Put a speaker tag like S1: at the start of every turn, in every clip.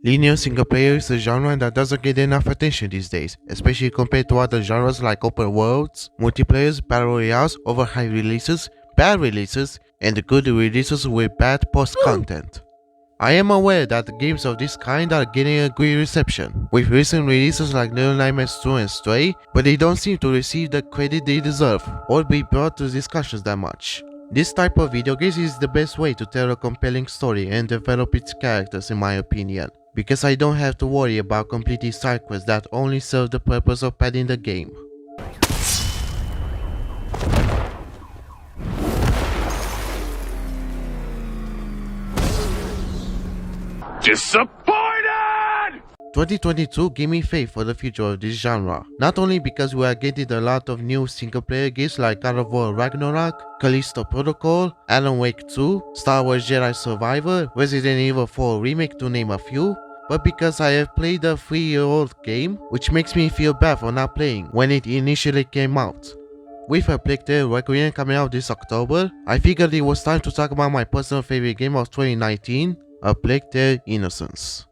S1: Linear single player is a genre that doesn't get enough attention these days, especially compared to other genres like open worlds, multiplayers, battle royales, overhyped releases, bad releases, and good releases with bad post-content. I am aware that games of this kind are getting a great reception, with recent releases like Little Nightmares 2 and Stray, but they don't seem to receive the credit they deserve, or be brought to discussions that much. This type of video games is the best way to tell a compelling story and develop its characters in my opinion, because I don't have to worry about completing side quests that only serve the purpose of padding the game.
S2: Disappointed!
S1: 2022 gave me faith for the future of this genre, not only because we are getting a lot of new single-player games like God of War Ragnarok, Callisto Protocol, Alan Wake 2, Star Wars Jedi Survivor, Resident Evil 4 Remake to name a few, but because I have played a 3-year-old game, which makes me feel bad for not playing when it initially came out. With A Plague Tale Requiem coming out this October, I figured it was time to talk about my personal favorite game of 2019, A Plague Tale Innocence.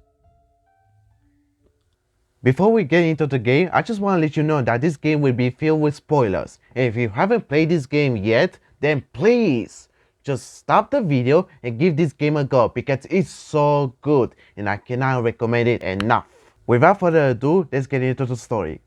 S1: Before we get into the game, I just want to let you know that this game will be filled with spoilers, and if you haven't played this game yet, then please just stop the video and give this game a go because it's so good and I cannot recommend it enough. Without further ado, let's get into the story.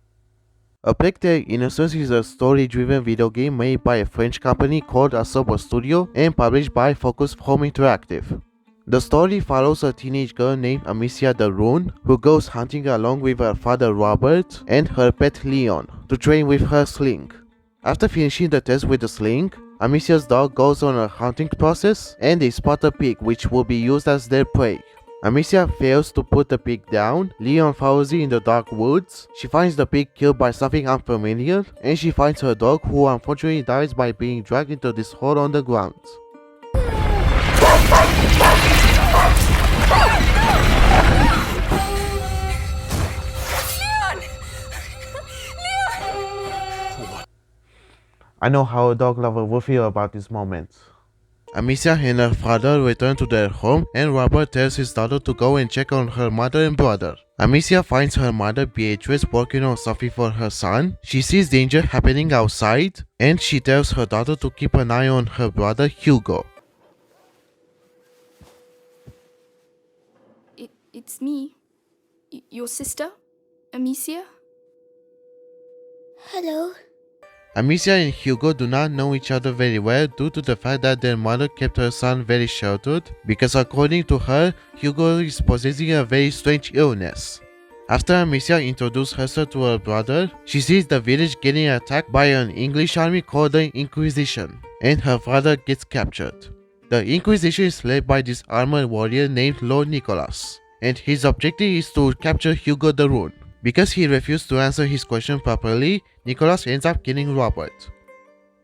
S1: A Plague Tale Innocence is a story-driven video game made by a French company called Asobo Studio and published by Focus Home Interactive. The story follows a teenage girl named Amicia the Rune who goes hunting along with her father Robert and her pet Leon to train with her sling. After finishing the test with the sling, Amicia's dog goes on a hunting process and they spot a pig which will be used as their prey. Amicia fails to put the pig down, Leon follows her in the dark woods, she finds the pig killed by something unfamiliar, and she finds her dog who unfortunately dies by being dragged into this hole on the ground. I know how a dog lover will feel about this moment. Amicia and her father return to their home and Robert tells his daughter to go and check on her mother and brother. Amicia finds her mother Beatrice working on something for her son. She sees danger happening outside and she tells her daughter to keep an eye on her brother Hugo.
S3: It's me. Your sister? Amicia?
S4: Hello.
S1: Amicia and Hugo do not know each other very well due to the fact that their mother kept her son very sheltered because according to her, Hugo is possessing a very strange illness. After Amicia introduces herself to her brother, she sees the village getting attacked by an English army called the Inquisition, and her father gets captured. The Inquisition is led by this armored warrior named Lord Nicholas, and his objective is to capture Hugo the Rune. Because he refused to answer his question properly, Nicholas ends up killing Robert.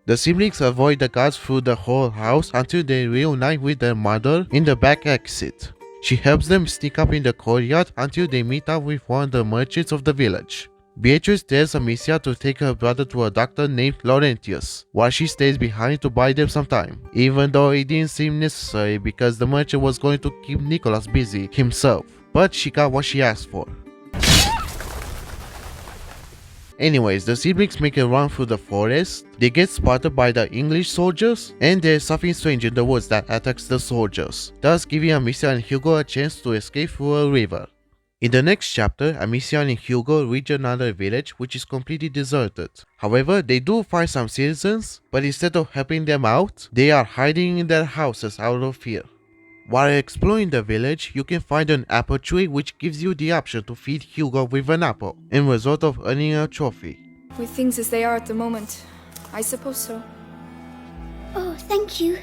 S1: The siblings avoid the guards through the whole house until they reunite with their mother in the back exit. She helps them sneak up in the courtyard until they meet up with one of the merchants of the village. Beatrice tells Amicia to take her brother to a doctor named Laurentius, while she stays behind to buy them some time, even though it didn't seem necessary because the merchant was going to keep Nicholas busy himself, but she got what she asked for. Anyways, the siblings make a run through the forest, they get spotted by the English soldiers, and there's something strange in the woods that attacks the soldiers, thus giving Amicia and Hugo a chance to escape through a river. In the next chapter, Amicia and Hugo reach another village which is completely deserted. However, they do find some citizens, but instead of helping them out, they are hiding in their houses out of fear. While exploring the village, you can find an apple tree which gives you the option to feed Hugo with an apple, in result of earning a trophy.
S3: With things as they are at the moment, I suppose so.
S4: Oh, thank you.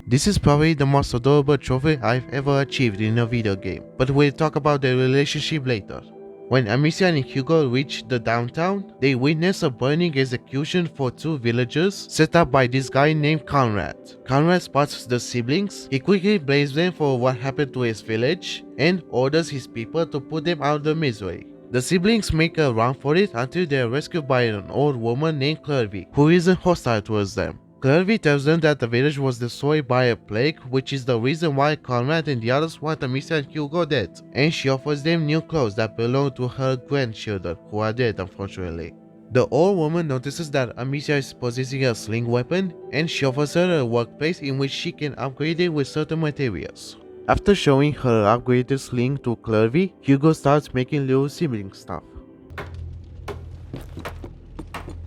S1: This is probably the most adorable trophy I've ever achieved in a video game, but we'll talk about their relationship later. When Amicia and Hugo reach the downtown, they witness a burning execution for two villagers set up by this guy named Conrad. Conrad spots the siblings, he quickly blames them for what happened to his village and orders his people to put them out of the misery. The siblings make a run for it until they are rescued by an old woman named Clervy, who isn't hostile towards them. Clervy tells them that the village was destroyed by a plague, which is the reason why Conrad and the others want Amicia and Hugo dead, and she offers them new clothes that belong to her grandchildren, who are dead unfortunately. The old woman notices that Amicia is possessing a sling weapon, and she offers her a workplace in which she can upgrade it with certain materials. After showing her upgraded sling to Clervy, Hugo starts making little sibling stuff.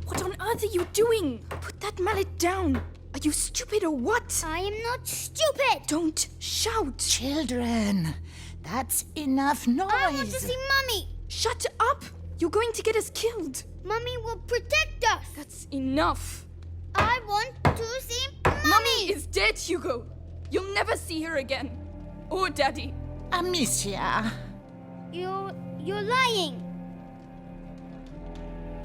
S3: What on earth are you doing? Put that mallet down. Are you stupid or what?
S4: I am not stupid.
S3: Don't shout.
S2: Children, that's enough noise.
S4: I want to see Mummy.
S3: Shut up. You're going to get us killed.
S4: Mummy will protect us.
S3: That's enough.
S4: I want to see Mummy.
S3: Mummy is dead, Hugo. You'll never see her again. Or Daddy.
S2: Amicia.
S4: You're lying.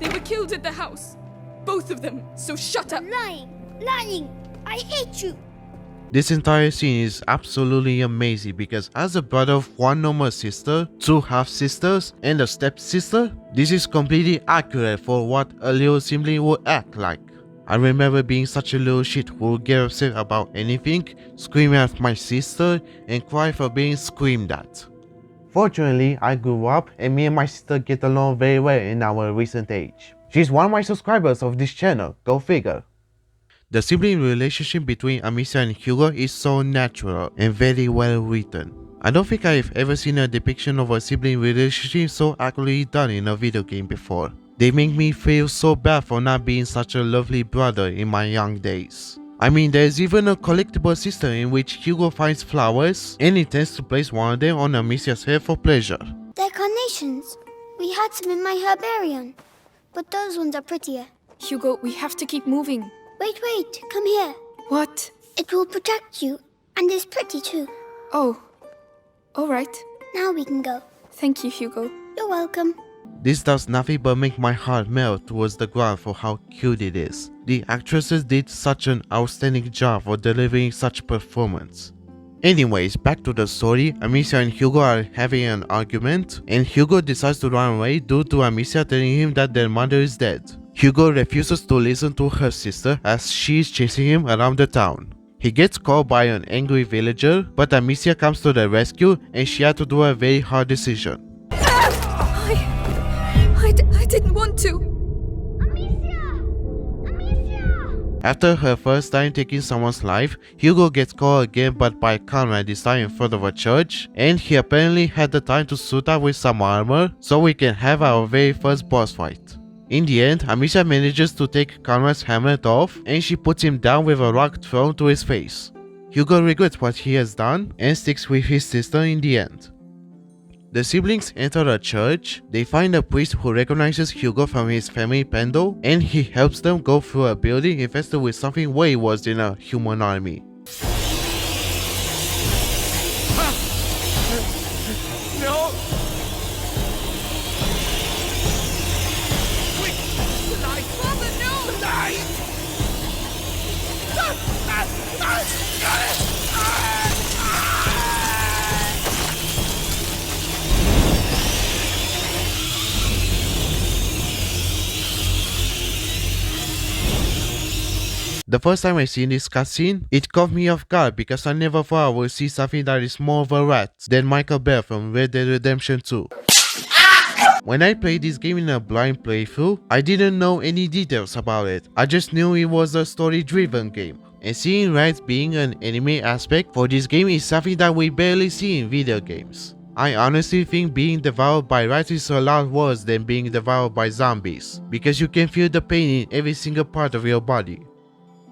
S3: They were killed at the house. Both of them. So shut up.
S4: Lying. I hate you.
S1: This entire scene is absolutely amazing because as a brother of one normal sister, two half-sisters, and a step-sister, this is completely accurate for what a little sibling would act like. I remember being such a little shit who would get upset about anything, scream at my sister, and cry for being screamed at. Fortunately, I grew up and me and my sister get along very well in our recent age. She's one of my subscribers of this channel, go figure. The sibling relationship between Amicia and Hugo is so natural and very well written. I don't think I've ever seen a depiction of a sibling relationship so accurately done in a video game before. They make me feel so bad for not being such a lovely brother in my young days. I mean, there's even a collectible system in which Hugo finds flowers and intends to place one of them on Amicia's head for pleasure.
S4: They're carnations. We had some in my herbarium, but those ones are prettier.
S3: Hugo, we have to keep moving.
S4: Wait, come here.
S3: What?
S4: It will protect you, and is pretty too.
S3: Oh. All right.
S4: Now we can go.
S3: Thank you, Hugo.
S4: You're welcome.
S1: This does nothing but make my heart melt towards the ground for how cute it is. The actresses did such an outstanding job for delivering such performance. Anyways, back to the story. Amicia and Hugo are having an argument, and Hugo decides to run away due to Amicia telling him that their mother is dead. Hugo refuses to listen to her sister as she is chasing him around the town. He gets caught by an angry villager, but Amicia comes to the rescue and she had to do a very hard decision.
S3: I didn't want to.
S4: Amicia!
S1: After her first time taking someone's life, Hugo gets caught again but by Conrad this time in front of a church, and he apparently had the time to suit up with some armor so we can have our very first boss fight. In the end, Amicia manages to take Conrad's helmet off and she puts him down with a rock thrown to his face. Hugo regrets what he has done and sticks with his sister in the end. The siblings enter a church. They find a priest who recognizes Hugo from his family pendle, and he helps them go through a building infested with something way worse than a human army.
S5: No! Quick! The light! Father, no! The light!
S1: The first time I seen this cutscene, it caught me off guard because I never thought I would see something that is more of a rat than Michael Bell from Red Dead Redemption 2. When I played this game in a blind playthrough, I didn't know any details about it. I just knew it was a story-driven game. And seeing rats being an anime aspect for this game is something that we barely see in video games. I honestly think being devoured by rats is a lot worse than being devoured by zombies, because you can feel the pain in every single part of your body.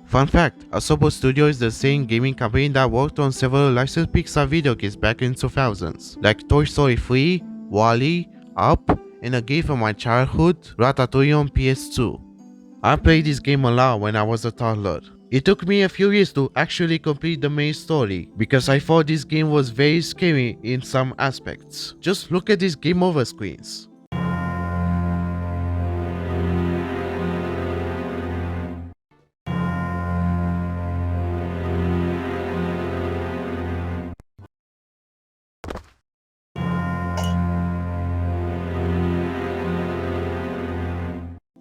S1: Fun fact, Asobo Studio is the same gaming company that worked on several licensed Pixar video games back in 2000s, like Toy Story 3, WALL-E, Up, and a game from my childhood, Ratatouille on PS2. I played this game a lot when I was a toddler. It took me a few years to actually complete the main story, because I thought this game was very scary in some aspects. Just look at these game over screens.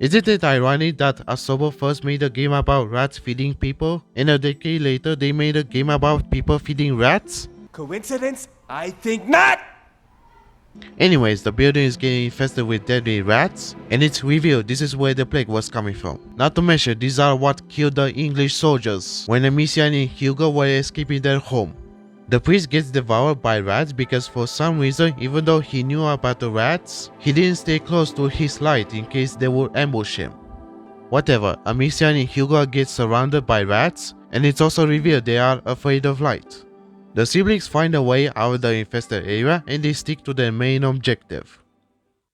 S1: Isn't it ironic that Asobo first made a game about rats feeding people, and a decade later they made a game about people feeding rats?
S5: Coincidence? I think not!
S1: Anyways, the building is getting infested with deadly rats, and it's revealed this is where the plague was coming from. Not to mention, these are what killed the English soldiers when Amicia and Hugo were escaping their home. The priest gets devoured by rats because for some reason, even though he knew about the rats, he didn't stay close to his light in case they would ambush him. Whatever, Amicia and Hugo get surrounded by rats, and it's also revealed they are afraid of light. The siblings find a way out of the infested area and they stick to their main objective.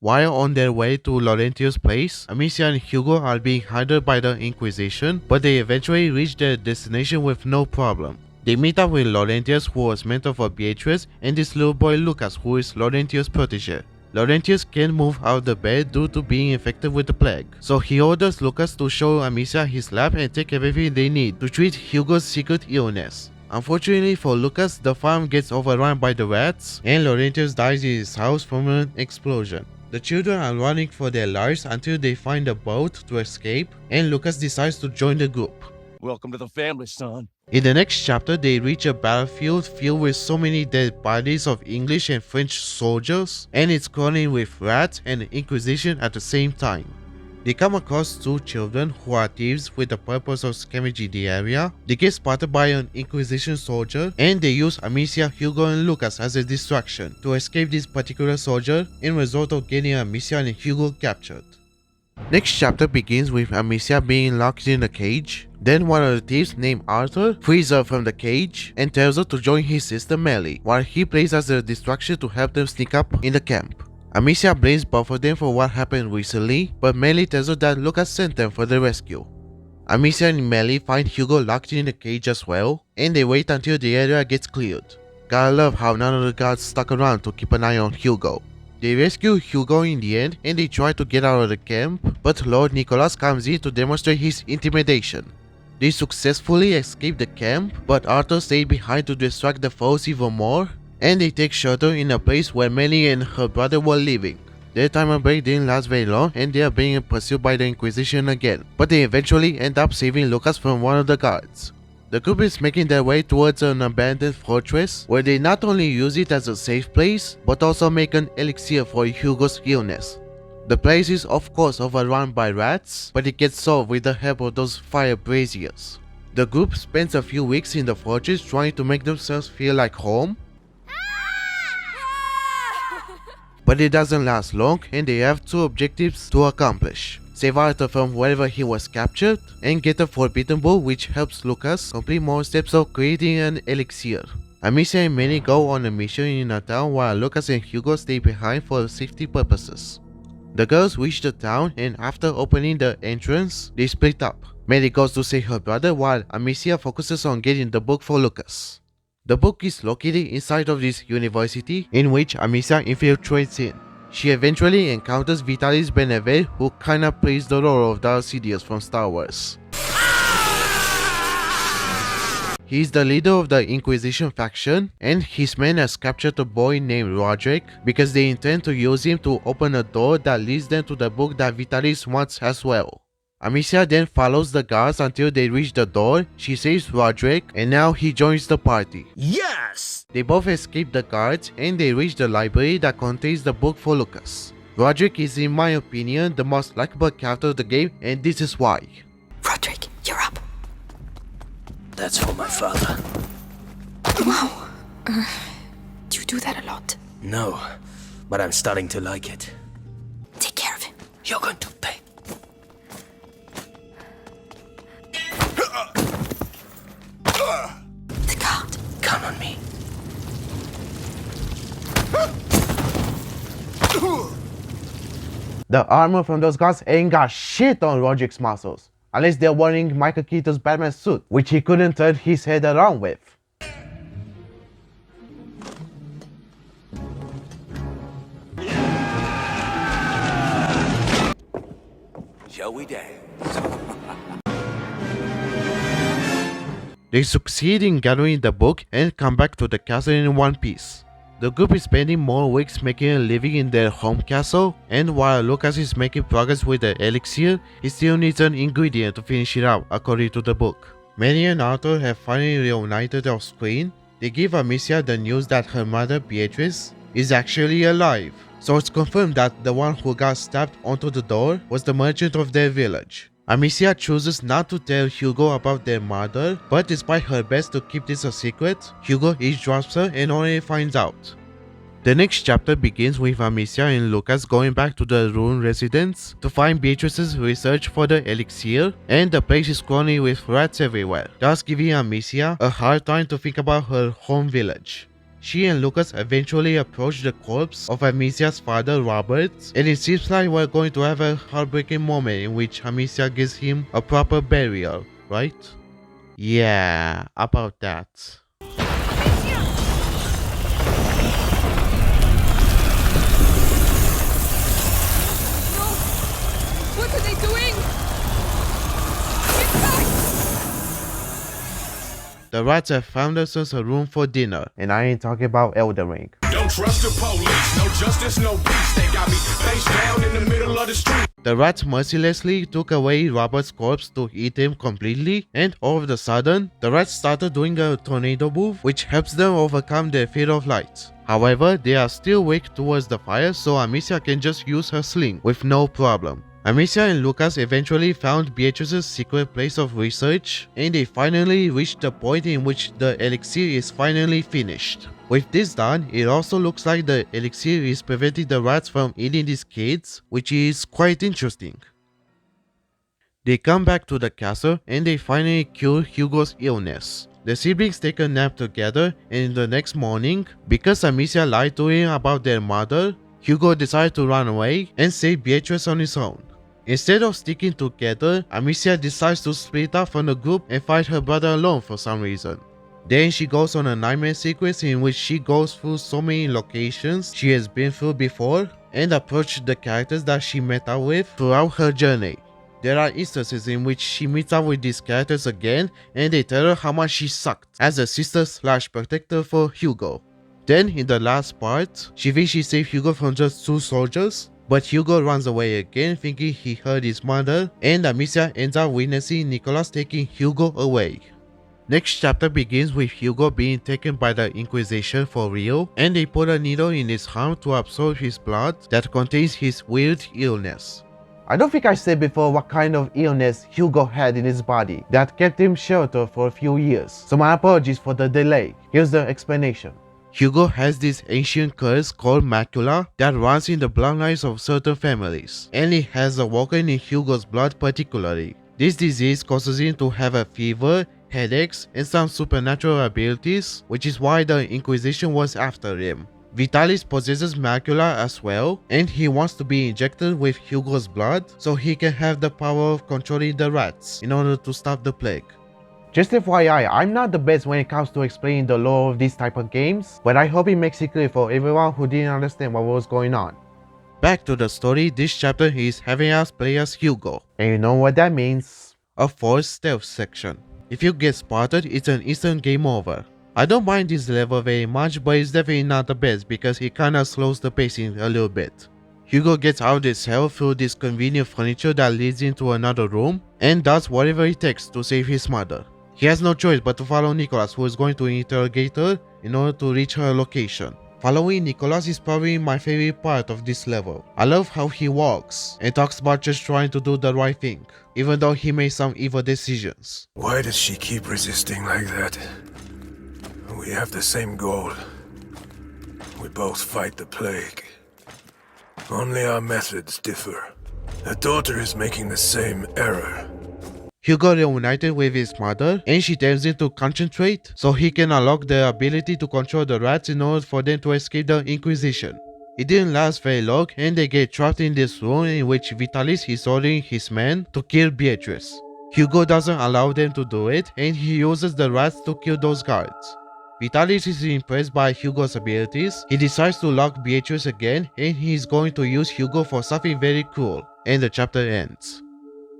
S1: While on their way to Laurentius' place, Amicia and Hugo are being hunted by the Inquisition, but they eventually reach their destination with no problem. They meet up with Laurentius, who was mentor for Beatrice, and this little boy Lucas, who is Laurentius' protege. Laurentius can't move out of the bed due to being infected with the plague, so he orders Lucas to show Amicia his lab and take everything they need to treat Hugo's secret illness. Unfortunately for Lucas, the farm gets overrun by the rats, and Laurentius dies in his house from an explosion. The children are running for their lives until they find a boat to escape, and Lucas decides to join the group.
S5: Welcome to the family, son.
S1: In the next chapter, they reach a battlefield filled with so many dead bodies of English and French soldiers, and it's crawling with rats and the Inquisition at the same time. They come across two children who are thieves with the purpose of scavenging the area. They get spotted by an Inquisition soldier, and they use Amicia, Hugo and Lucas as a distraction to escape this particular soldier in result of getting Amicia and Hugo captured. Next chapter begins with Amicia being locked in a cage. Then one of the thieves named Arthur frees her from the cage and tells her to join his sister Melly, while he plays as a distraction to help them sneak up in the camp. Amicia blames both of them for what happened recently, but Melly tells her that Lucas sent them for the rescue. Amicia and Melly find Hugo locked in the cage as well, and they wait until the area gets cleared. Gotta love how none of the guards stuck around to keep an eye on Hugo. They rescue Hugo in the end and they try to get out of the camp, but Lord Nicholas comes in to demonstrate his intimidation. They successfully escape the camp, but Arthur stayed behind to distract the foes even more, and they take shelter in a place where Melly and her brother were living. Their time break didn't last very long and they are being pursued by the Inquisition again, but they eventually end up saving Lucas from one of the guards. The group is making their way towards an abandoned fortress where they not only use it as a safe place, but also make an elixir for Hugo's illness. The place is of course overrun by rats, but it gets solved with the help of those fire braziers. The group spends a few weeks in the fortress trying to make themselves feel like home, but it doesn't last long and they have two objectives to accomplish. Save Arthur from wherever he was captured, and get a forbidden bow which helps Lucas complete more steps of creating an elixir. Amicia and Melly go on a mission in a town while Lucas and Hugo stay behind for safety purposes. The girls reach the town and after opening the entrance, they split up. Melly goes to save her brother while Amicia focuses on getting the book for Lucas. The book is located inside of this university in which Amicia infiltrates in. She eventually encounters Vitalis Benevet, who kinda plays the role of Darth Sidious from Star Wars. He is the leader of the Inquisition faction, and his men has captured a boy named Roderick because they intend to use him to open a door that leads them to the book that Vitalis wants as well. Amicia then follows the guards until they reach the door, she saves Roderick, and now he joins the party.
S5: Yes!
S1: They both escape the guards and they reach the library that contains the book for Lucas. Roderick is in my opinion the most likable character of the game, and this is why.
S3: Roderick, you're up.
S5: That's for my father.
S3: Wow. Do you do that a lot?
S5: No, but I'm starting to like it.
S3: Take care of him.
S5: You're going to pay.
S3: The guard.
S5: Count on me.
S1: The armor from those guns ain't got shit on Roderick's muscles, unless they're wearing Michael Keaton's Batman suit, which he couldn't turn his head around with.
S5: Shall we dance?
S1: They succeed in gathering the book and come back to the castle in one piece. The group is spending more weeks making a living in their home castle, and while Lucas is making progress with the elixir, he still needs an ingredient to finish it out according to the book. Manny and Arthur have finally reunited off screen. They give Amicia the news that her mother Beatrice is actually alive, so it's confirmed that the one who got stabbed onto the door was the merchant of their village. Amicia chooses not to tell Hugo about their mother, but despite her best to keep this a secret, Hugo eavesdrops her and only finds out. The next chapter begins with Amicia and Lucas going back to the ruined residence to find Beatrice's research for the elixir, and the place is crawling with rats everywhere, thus giving Amicia a hard time to think about her home village. She and Lucas eventually approach the corpse of Amicia's father Robert, and it seems like we're going to have a heartbreaking moment in which Amicia gives him a proper burial, right? Yeah, about that.
S3: What are they doing? Get back!
S1: The rats have found themselves a room for dinner, and I ain't talking about Elden Ring.
S6: Don't trust the police, no justice, no peace. They got me face down in the middle of the street.
S1: The rats mercilessly took away Robert's corpse to eat him completely, and all of a sudden, the rats started doing a tornado move which helps them overcome their fear of light. However, they are still weak towards the fire, so Amicia can just use her sling with no problem. Amicia and Lucas eventually found Beatrice's secret place of research, and they finally reached the point in which the elixir is finally finished. With this done, it also looks like the elixir is preventing the rats from eating these kids, which is quite interesting. They come back to the castle and they finally cure Hugo's illness. The siblings take a nap together, and the next morning, because Amicia lied to him about their mother, Hugo decides to run away and save Beatrice on his own. Instead of sticking together, Amicia decides to split up from the group and fight her brother alone for some reason. Then she goes on a nightmare sequence in which she goes through so many locations she has been through before and approaches the characters that she met up with throughout her journey. There are instances in which she meets up with these characters again and they tell her how much she sucked as a sister/protector for Hugo. Then in the last part, she thinks she saved Hugo from just 2 soldiers, but Hugo runs away again thinking he hurt his mother, and Amicia ends up witnessing Nicholas taking Hugo away. Next chapter begins with Hugo being taken by the Inquisition for real, and they put a needle in his arm to absorb his blood that contains his weird illness. I don't think I said before what kind of illness Hugo had in his body that kept him sheltered for a few years, so my apologies for the delay. Here's the explanation. Hugo has this ancient curse called macula that runs in the bloodlines of certain families, and it has awoken in Hugo's blood particularly. This disease causes him to have a fever, headaches, and some supernatural abilities, which is why the Inquisition was after him. Vitalis possesses macula as well, and he wants to be injected with Hugo's blood so he can have the power of controlling the rats in order to stop the plague. Just FYI, I'm not the best when it comes to explaining the lore of these type of games, but I hope it makes it clear for everyone who didn't understand what was going on. Back to the story, this chapter is having us play as Hugo, and you know what that means? A forced stealth section. If you get spotted, it's an instant game over. I don't mind this level very much, but it's definitely not the best because it kinda slows the pacing a little bit. Hugo gets out of his cell through this convenient furniture that leads into another room, and does whatever it takes to save his mother. He has no choice but to follow Nicholas, who is going to interrogate her in order to reach her location. Following Nicholas is probably my favorite part of this level. I love how he walks and talks about just trying to do the right thing, even though he made some evil decisions.
S6: Why does she keep resisting like that? We have the same goal. We both fight the plague. Only our methods differ. Her daughter is making the same error.
S1: Hugo reunited with his mother, and she tells him to concentrate so he can unlock the ability to control the rats in order for them to escape the Inquisition. It didn't last very long, and they get trapped in this room in which Vitalis is ordering his men to kill Beatrice. Hugo doesn't allow them to do it, and he uses the rats to kill those guards. Vitalis is impressed by Hugo's abilities. He decides to lock Beatrice again, and he is going to use Hugo for something very cool, and the chapter ends.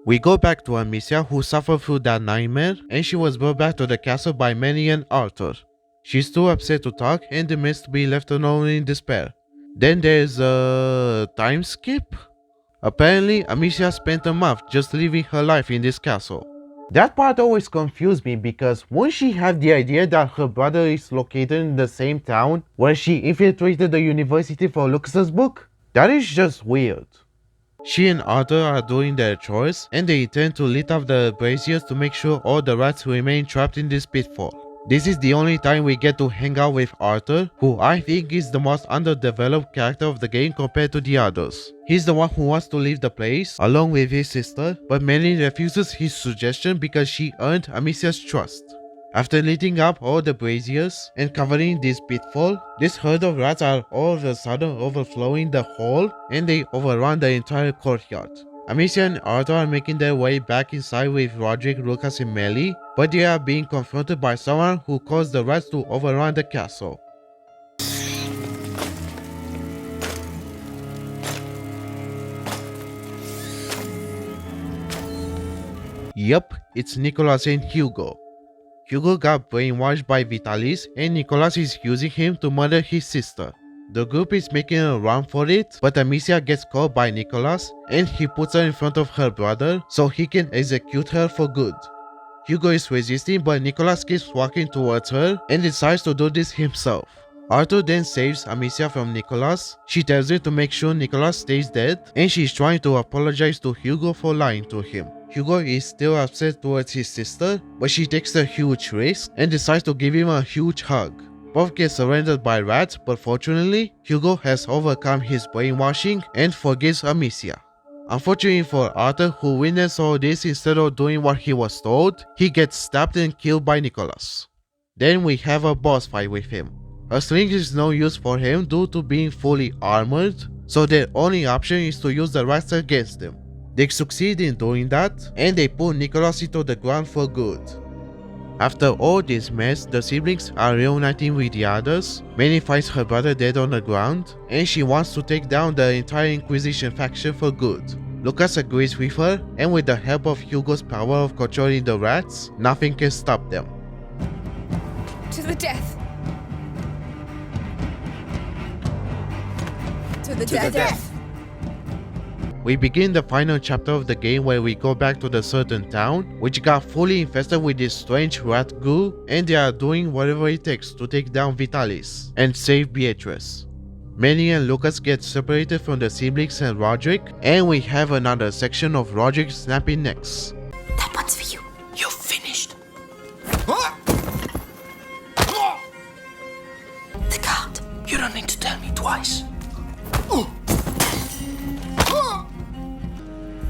S1: We go back to Amicia, who suffered through that nightmare, and she was brought back to the castle by Manny and Arthur. She's too upset to talk and demands to be left alone in despair. Then there's a time skip? Apparently, Amicia spent a month just living her life in this castle. That part always confused me because won't she have the idea that her brother is located in the same town where she infiltrated the university for Lucas's book? That is just weird. She and Arthur are doing their chores and they intend to lit up the braziers to make sure all the rats remain trapped in this pitfall. This is the only time we get to hang out with Arthur, who I think is the most underdeveloped character of the game compared to the others. He's the one who wants to leave the place, along with his sister, but Melly refuses his suggestion because she earned Amicia's trust. After lighting up all the braziers and covering this pitfall, this herd of rats are all of a sudden overflowing the hall and they overrun the entire courtyard. Amicia and Arthur are making their way back inside with Roderick, Lucas and Melly, but they are being confronted by someone who caused the rats to overrun the castle. Yup, it's Nicholas and Hugo. Hugo got brainwashed by Vitalis and Nicholas is using him to murder his sister. The group is making a run for it, but Amicia gets caught by Nicholas and he puts her in front of her brother so he can execute her for good. Hugo is resisting, but Nicholas keeps walking towards her and decides to do this himself. Arthur then saves Amicia from Nicholas. She tells him to make sure Nicholas stays dead and she's trying to apologize to Hugo for lying to him. Hugo is still upset towards his sister, but she takes a huge risk and decides to give him a huge hug. Both get surrendered by rats, but fortunately, Hugo has overcome his brainwashing and forgives Amicia. Unfortunately for Arthur, who witnessed all this instead of doing what he was told, he gets stabbed and killed by Nicholas. Then we have a boss fight with him. A sling is no use for him due to being fully armored, so their only option is to use the rats against him. They succeed in doing that, and they put Nicholas into the ground for good. After all this mess, the siblings are reuniting with the others. Melly finds her brother dead on the ground, and she wants to take down the entire Inquisition faction for good. Lucas agrees with her, and with the help of Hugo's power of controlling the rats, nothing can stop them.
S3: To the death. To the death.
S1: We begin the final chapter of the game where we go back to the certain town, which got fully infested with this strange rat goo, and they are doing whatever it takes to take down Vitalis and save Beatrice. Melly and Lucas get separated from the siblings and Roderick, and we have another section of Roderick snapping necks.
S3: That one's for you.
S5: You're finished.
S3: The guard.
S5: You don't need to tell me twice.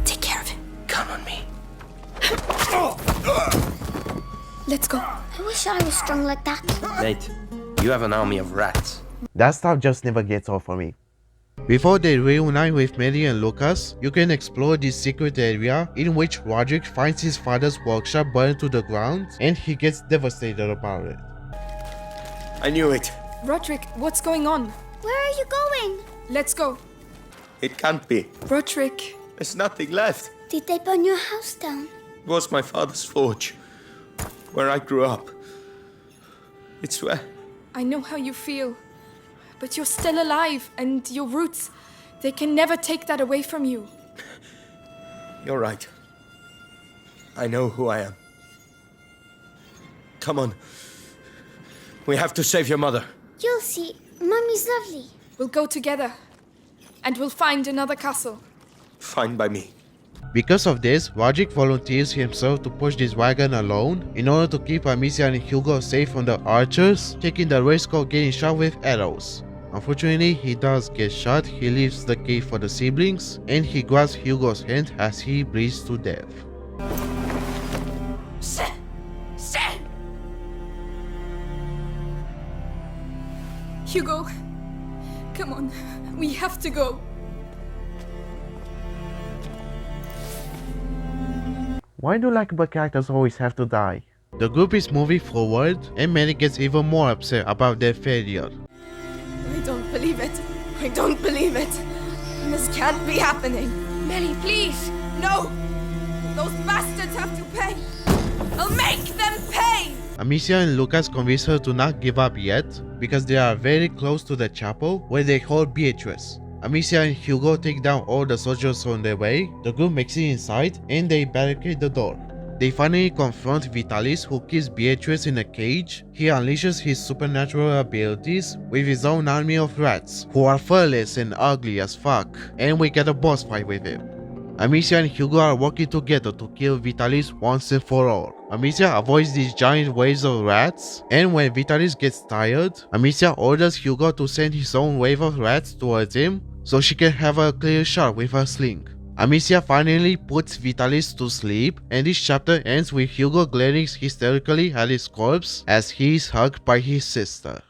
S3: Take care of him.
S5: Count on me.
S3: Let's go.
S4: I wish I was strong like that.
S5: Nate, you have an army of rats.
S1: That stuff just never gets old for me. Before they reunite with Melly and Lucas, you can explore this secret area in which Roderick finds his father's workshop burned to the ground and he gets devastated about it.
S5: I knew it.
S3: Roderick, what's going on?
S4: Where are you going?
S3: Let's go.
S5: It can't be.
S3: Roderick.
S5: There's nothing left.
S4: Did they burn your house down?
S5: It was my father's forge, where I grew up. It's where...
S3: I know how you feel. But you're still alive, and your roots, they can never take that away from you.
S5: You're right. I know who I am. Come on. We have to save your mother.
S4: You'll see. Mummy's lovely.
S3: We'll go together, and we'll find another castle.
S5: Fine by me.
S1: Because of this, Roderick volunteers himself to push this wagon alone in order to keep Amicia and Hugo safe from the archers, taking the risk of getting shot with arrows. Unfortunately, he does get shot. He leaves the cave for the siblings, and he grabs Hugo's hand as he bleeds to death.
S3: Hugo, come on. We have to go.
S1: Why do likable characters always have to die? The group is moving forward, and Melly gets even more upset about their failure.
S3: I don't believe it. I don't believe it. This can't be happening. Melly, please. No. Those bastards have to pay. I'll make them pay.
S1: Amicia and Lucas convince her to not give up yet because they are very close to the chapel where they hold Beatrice. Amicia and Hugo take down all the soldiers on their way, the group makes it inside and they barricade the door. They finally confront Vitalis, who keeps Beatrice in a cage. He unleashes his supernatural abilities with his own army of rats, who are furless and ugly as fuck, and we get a boss fight with him. Amicia and Hugo are working together to kill Vitalis once and for all. Amicia avoids these giant waves of rats, and when Vitalis gets tired, Amicia orders Hugo to send his own wave of rats towards him so she can have a clear shot with her sling. Amicia finally puts Vitalis to sleep, and this chapter ends with Hugo glaring hysterically at his corpse as he is hugged by his sister.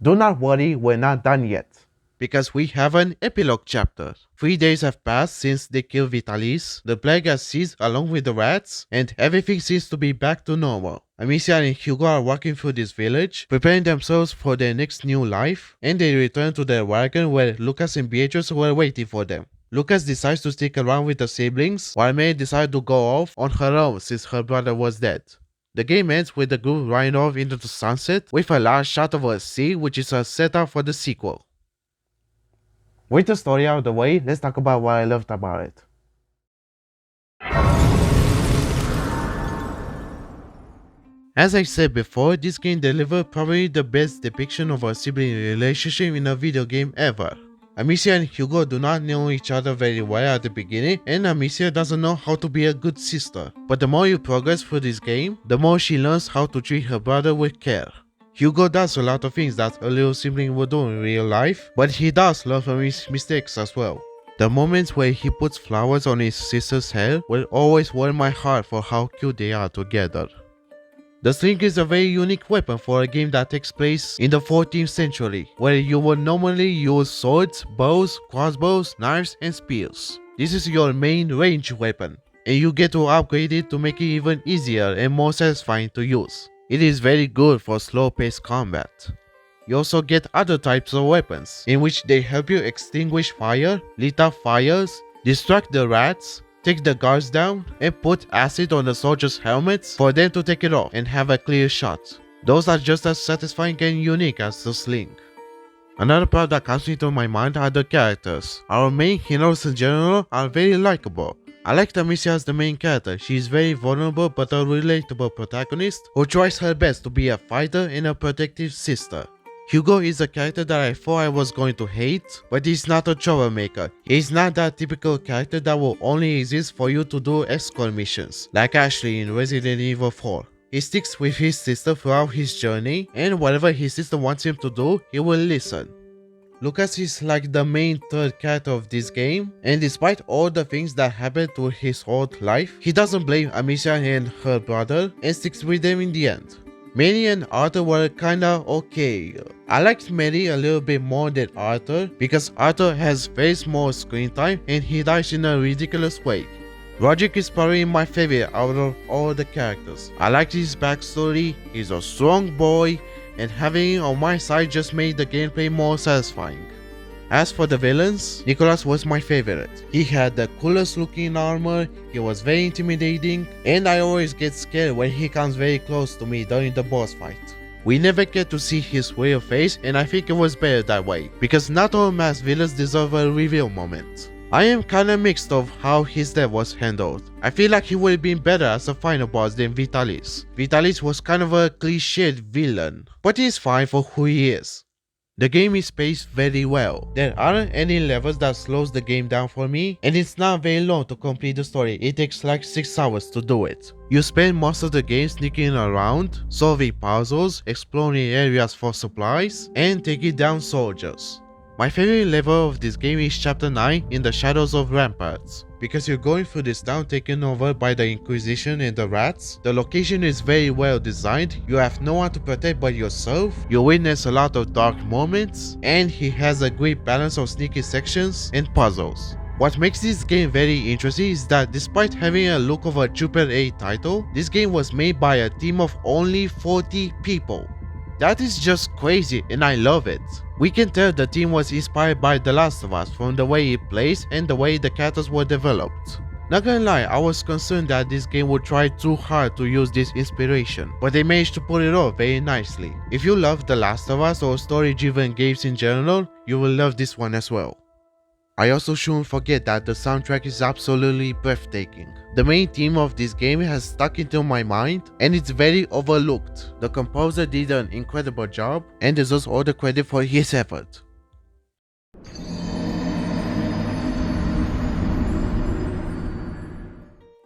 S1: Do not worry, we're not done yet, because we have an epilogue chapter. 3 days have passed since they killed Vitalis, the plague has ceased along with the rats, and everything seems to be back to normal. Amicia and Hugo are walking through this village, preparing themselves for their next new life, and they return to their wagon where Lucas and Beatrice were waiting for them. Lucas decides to stick around with the siblings, while May decides to go off on her own since her brother was dead. The game ends with the group riding off into the sunset with a last shot of a sea, which is a setup for the sequel. With the story out of the way, let's talk about what I loved about it. As I said before, this game delivered probably the best depiction of a sibling relationship in a video game ever. Amicia and Hugo do not know each other very well at the beginning, and Amicia doesn't know how to be a good sister. But the more you progress through this game, the more she learns how to treat her brother with care. Hugo does a lot of things that a little sibling would do in real life, but he does learn from his mistakes as well. The moments where he puts flowers on his sister's hair will always warm my heart for how cute they are together. The sling is a very unique weapon for a game that takes place in the 14th century, where you would normally use swords, bows, crossbows, knives, and spears. This is your main range weapon, and you get to upgrade it to make it even easier and more satisfying to use. It is very good for slow-paced combat. You also get other types of weapons, in which they help you extinguish fire, lit up fires, distract the rats, take the guards down, and put acid on the soldiers' helmets for them to take it off and have a clear shot. Those are just as satisfying and unique as the sling. Another part that comes into my mind are the characters. Our main heroes in general are very likable. I like Amicia as the main character. She is very vulnerable but a relatable protagonist who tries her best to be a fighter and a protective sister. Hugo is a character that I thought I was going to hate, but he's not a troublemaker. He's not that typical character that will only exist for you to do escort missions, like Ashley in Resident Evil 4. He sticks with his sister throughout his journey, and whatever his sister wants him to do, he will listen. Lucas is like the main third character of this game, and despite all the things that happened to his whole life, he doesn't blame Amicia and her brother and sticks with them in the end. Mary and Arthur were kinda okay. I liked Mary a little bit more than Arthur because Arthur has very small screen time and he dies in a ridiculous way. Roderick is probably my favorite out of all the characters. I liked his backstory, he's a strong boy, and having him on my side just made the gameplay more satisfying. As for the villains, Nicholas was my favorite. He had the coolest looking armor, he was very intimidating, and I always get scared when he comes very close to me during the boss fight. We never get to see his real face, and I think it was better that way, because not all masked villains deserve a reveal moment. I am kinda mixed of how his death was handled. I feel like he would have been better as a final boss than Vitalis. Vitalis was kind of a cliched villain, but he's fine for who he is. The game is paced very well. There aren't any levels that slows the game down for me, and it's not very long to complete the story. It takes like 6 hours to do it. You spend most of the game sneaking around, solving puzzles, exploring areas for supplies, and taking down soldiers. My favorite level of this game is Chapter 9 in the Shadows of Ramparts. Because you're going through this town taken over by the Inquisition and the rats, the location is very well designed, you have no one to protect but yourself, you witness a lot of dark moments, and he has a great balance of sneaky sections and puzzles. What makes this game very interesting is that despite having a look of a AAA title, this game was made by a team of only 40 people. That is just crazy and I love it. We can tell the team was inspired by The Last of Us from the way it plays and the way the characters were developed. Not gonna lie, I was concerned that this game would try too hard to use this inspiration, but they managed to pull it off very nicely. If you love The Last of Us or story-driven games in general, you will love this one as well. I also shouldn't forget that the soundtrack is absolutely breathtaking. The main theme of this game has stuck into my mind and it's very overlooked. The composer did an incredible job and deserves all the credit for his effort.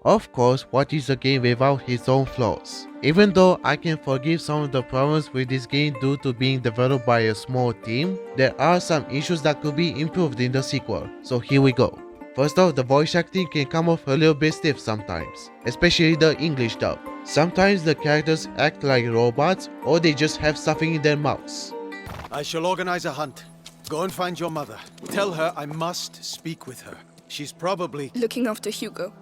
S1: Of course, what is a game without its own flaws? Even though I can forgive some of the problems with this game due to being developed by a small team, there are some issues that could be improved in the sequel, so here we go. First off, the voice acting can come off a little bit stiff sometimes, especially the English dub. Sometimes the characters act like robots or they just have something in their mouths.
S7: I shall organize a hunt. Go and find your mother. Tell her I must speak with her. She's probably...
S3: Looking after Hugo.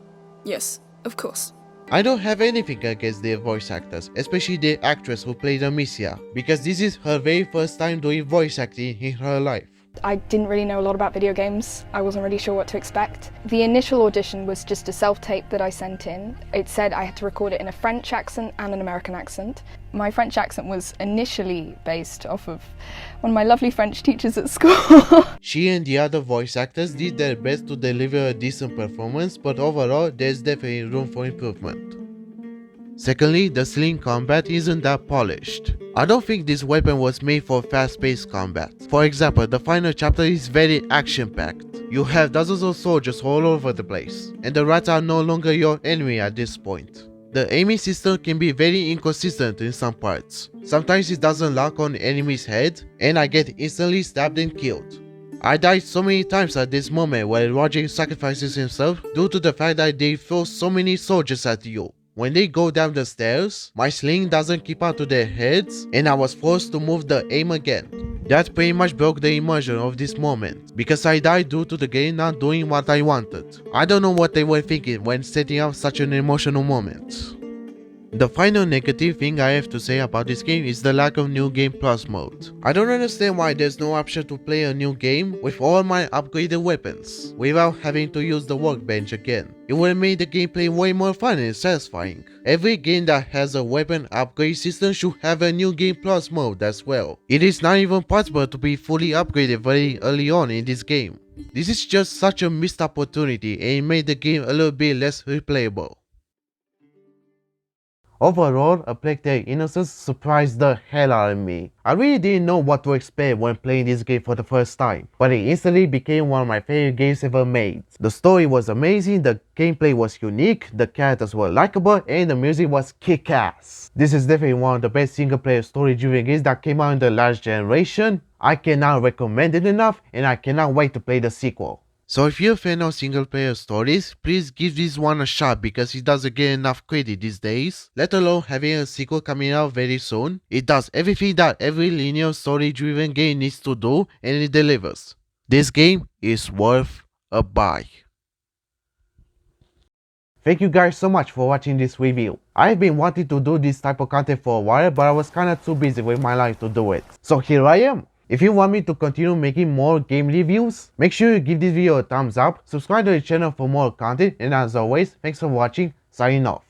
S3: Yes, of course.
S1: I don't have anything against their voice actors, especially the actress who played Amicia, because this is her very first time doing voice acting in her life.
S3: I didn't really know a lot about video games. I wasn't really sure what to expect. The initial audition was just a self-tape that I sent in. It said I had to record it in a French accent and an American accent. My French accent was initially based off of one of my lovely French teachers at school.
S1: She and the other voice actors did their best to deliver a decent performance, but overall there's definitely room for improvement. Secondly, the sling combat isn't that polished. I don't think this weapon was made for fast-paced combat. For example, the final chapter is very action-packed. You have dozens of soldiers all over the place, and the rats are no longer your enemy at this point. The aiming system can be very inconsistent in some parts. Sometimes it doesn't lock on enemy's head, and I get instantly stabbed and killed. I died so many times at this moment where Roger sacrifices himself due to the fact that they throw so many soldiers at you. When they go down the stairs, my sling doesn't keep up to their heads and I was forced to move the aim again. That pretty much broke the immersion of this moment, because I died due to the game not doing what I wanted. I don't know what they were thinking when setting up such an emotional moment. The final negative thing I have to say about this game is the lack of New Game Plus mode. I don't understand why there's no option to play a new game with all my upgraded weapons, without having to use the workbench again. It would have made the gameplay way more fun and satisfying. Every game that has a weapon upgrade system should have a New Game Plus mode as well. It is not even possible to be fully upgraded very early on in this game. This is just such a missed opportunity and it made the game a little bit less replayable. Overall, A Plague Tale Innocence surprised the hell out of me. I really didn't know what to expect when playing this game for the first time, but it instantly became one of my favorite games ever made. The story was amazing, the gameplay was unique, the characters were likable, and the music was kick-ass. This is definitely one of the best single-player story-driven games that came out in the last generation. I cannot recommend it enough, and I cannot wait to play the sequel. So if you're a fan of single player stories, please give this one a shot because it doesn't get enough credit these days, let alone having a sequel coming out very soon. It does everything that every linear story driven game needs to do and it delivers. This game is worth a buy. Thank you guys so much for watching this review. I've been wanting to do this type of content for a while, but I was kinda too busy with my life to do it. So here I am. If you want me to continue making more game reviews, make sure you give this video a thumbs up, subscribe to the channel for more content, and as always, thanks for watching, signing off.